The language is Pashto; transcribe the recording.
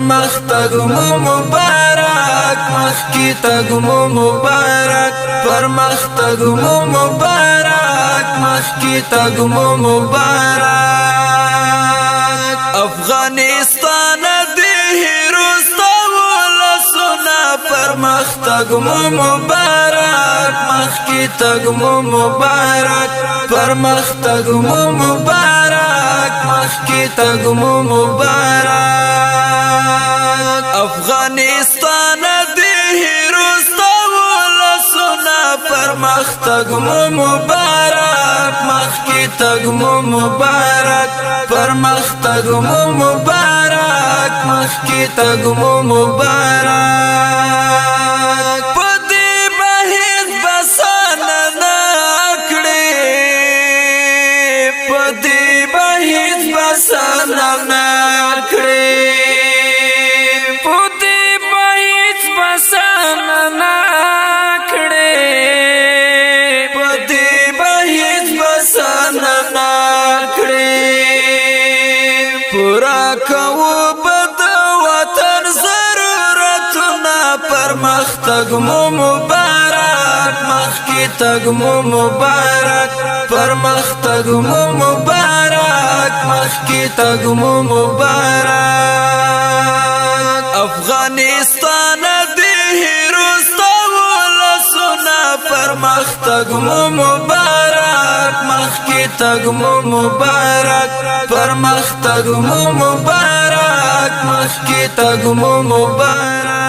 مختګ مو مبارک مخکی تګ مو مبارک پرمختګ مو مبارک مخکی تګ مو مبارک افغانستان دې هروستا ولسونه پرمختګ مو مبارک مخکی تګ مو مبارک پرمختګ مو مبارک مخکی تګ مو مبارک افغانستان دې هروستا ولسونه پرمختګ مو مبارک مخکی تګ مو مبارک پرمختګ مو مبارک مخکی تګ مو مبارک پدې بهیز بسان نکړې پدې بهیز بسان نکړې پورا کوو بد وطن ضرورتنا پرمختګ مو مبارک مخکی تګ مو مبارک پرمختګ مو مبارک مخکی تګ مو مبارک افغانستان دې هروستا ولسونه پرمختګ مو مبارک مخکی تګ مو مبارک پرمختګ مو مبارک مخکی تګ مو مبارک